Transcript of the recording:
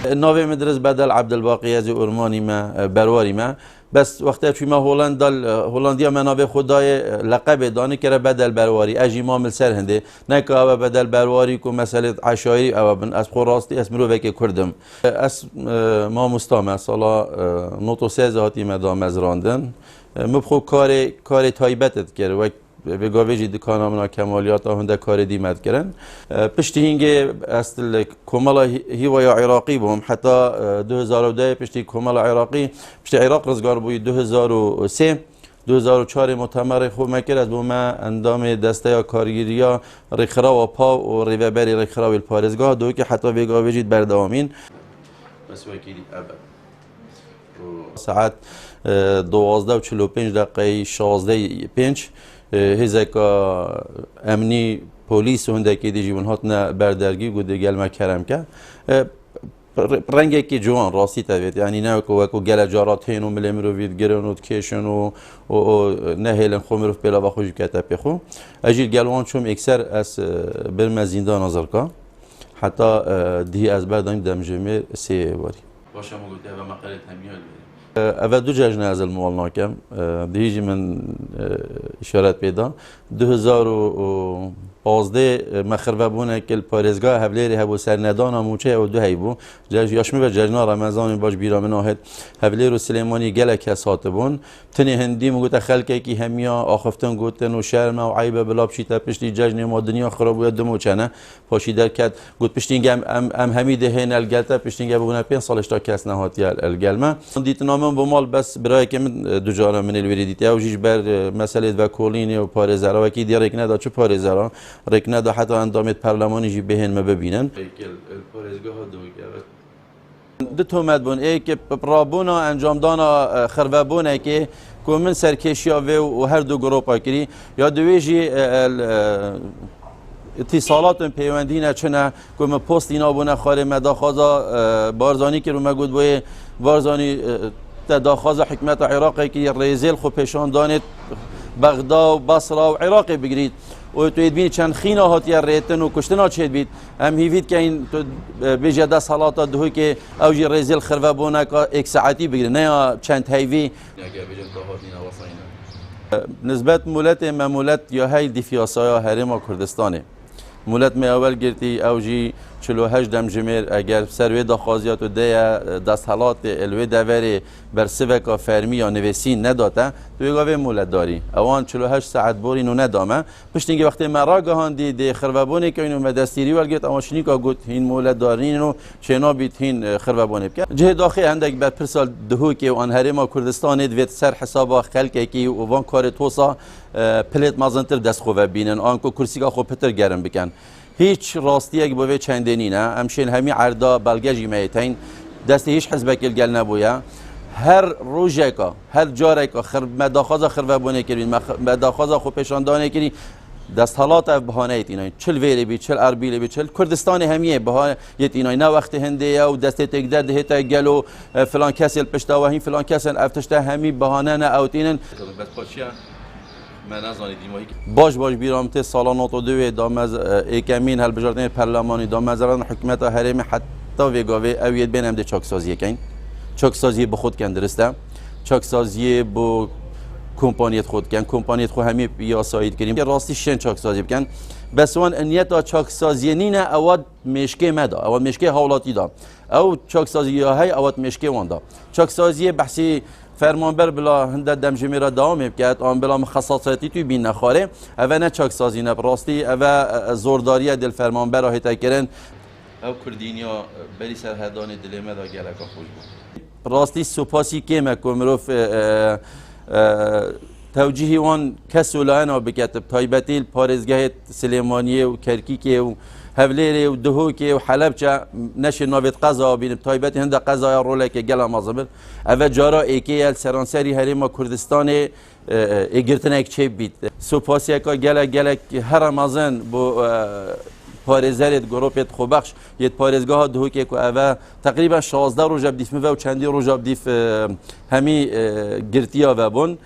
ناوی مدرس بدل عبدالباقی از ارمانی ما برواری ما بس وقتی که ما هولندیا منابع خدای لقب دانی که بدل برواری اجی ما سر هنده نه که او بدل برواری کو مسئله عشایری او بن از خوراستی اسم رو وکی کردم اس ما مستام سالا نوتو سه هاتی مدام از راندن مبخو کار تایبتت کرد و به گاویجی دکانامنا کمالیات هنده کار دیمت کردن پشتی هنگه اصل کمالا هیویا عراقی بوم حتی 2010 پشتی کمالا عراقی پشتی عراق رزگار بوی 2003 2004 مؤتمر خوب مکر از بوم اندام دسته یا کارگیریا رخرا و پا و ریوبری رخرا و پارزگاه دو که حتی به گاویجی بردوامین بس وکیلی ساعت 12:45 16:05 هزک امنی پلیس هنده که دیجی من هاتنا بردرگی گوده گل ما کرم که رنگی که جوان راستی تابید یعنی نه کو گل جارات هینو ملمرو وید گرانوت کشن و نه هیلن خمرف بلا بخوج کتاب بخو اجیل گلوان چوم اکثر از برم زندان نظر کا حتی دی از بردم دمجمه سی واری باشم گوده و مقاله تمیال اول دو جشن از الموال ناکم دیجی من اشارت پیدا 2015 مخرب بونه که پارزگاه هفلری هبو سرندان موچه او دو هیبو یاشمی و جشن رمضان باش بیرام ناهد هفلر و سلیمانی گله کسات بون تنی هندی مگوت خلقی کی همیا آخفتن گوتن و شرم و عیب بلا بشیتا پشتی جشن ما دنیا خراب و دمو چنه پاشی در کد گوت پشتی ام حمید هین الگلتا پشتی بونه 5 سالش تا کس نهاتی الگلمه دیت نامم بمال بس برای که من دو جارم من الوریدیت او جیش بر مسئله و کولینی و پارزرا و کی دی رک ندا چه پارزرا رک ندا حتی اندامت پارلمانی جی بهن ما ببینن پارزگاه دو تومد بون ای که پرابونا انجام دانا خربابونه که کومن سرکشیا و هر دو گروپا کری یا دویجی اتصالات پیوندی چنه کوم پست اینا بونه خاره مداخازا بارزانی که رو مگود بوی بارزانی تداخاز حکمت عراقی که ریزل خو پیشان دانید بغداد و بصره و عراق بگیرید و تو ببینی چند خینا هاتی ریتن و کشتنا چید بید هم هیوید که این تو بجده صلات دهو که اوجی ریزل خربابونه که یک ساعتی بگیرید نه چند هیوی نسبت مولت مولت یا هی دیفیاسایا هرم کردستانه مولت می اول گرتی اوجی 48 دمجمر اگر سروی داخازیات و دست حالات الوی دوری بر سوکا فرمی یا نویسین نداته توی گاوه مولت داری اوان 48 ساعت بورین و ندامه پشت اینکه وقتی مرا گهان دی خربابونه که اینو مدستیری ولگت اماشنی که گوت هین مولت دارین و چنا بیت هین خربابونه بکن جه داخل هندک بعد پرسال دهو که آن هرما کردستان دویت سر حساب خلقی که وان کار توسا پلیت مازنتر دست خوبه بینن آنکو کرسی که خوب پتر گرم بکن هیچ راستی اگه بوی چندینی نه همشین همی عرضا بلگجی میتین دست هیچ حزب کل گل نبویا هر روزه که هر جاره که مداخاز خربابونه کردین مداخاز خوب پیشاندانه کردین دست حالات بهانه ایتینای چل ویری بی چل اربیل بی چل کردستان همیه بهانه ایتینای نه وقت هنده یا دست تقدر دهتا گلو فلان کسی پشتا و هین فلان کسی افتشته همی بهانه نه اوتینن باش بیرامت سال 92 دامز اکمین هل بجارتن پارلمانی دامزران حکومت هرم حتی وگاوه اوید بینم ده چاکسازی کن چاکسازی به خود کن درسته چاکسازی با کمپانیت خود کن کمپانیت خود همی یاسایید کریم راستی شن چاکسازی بکن بس وان انیتا چاکسازی نینه اواد مشکه مدا اواد مشکه حوالاتی دا او چاکسازی یا های اواد مشکه وان دا چاکسازی بحثی فرمانبر بلا هنده دمجمی را دوام بکرد آن بلا مخصصاتی توی بین نخواره اوه نه چاکسازی نه براستی اوه زورداری دل فرمانبر را هیتا کرن او کردینیا بری سرحدان دلیمه دا گلکا خوش بود راستی سپاسی که مکمروف توجیهی وان کسو لانا بکتب تایبتی پارزگاه سلیمانیه و کرکیکه و هفليري ودهوكي وحلبجة نشي نوفيت قزا بين تايبتي هندا قزا يا رولك جلا مازبل أفا جارا إيكيال سرانسري هريما كردستاني إجرتناك شيء بيت سوباسيا كا جلا هر رمضان بو پارێزەرێت گۆڕۆپێت خۆبەخش یەت پارێزگاها دهۆکێک و ئەڤە تقریبا 16 ڕۆژە بدیف مڤە و چەندی ڕۆژە بدیف هەمی گرتیاڤە بوون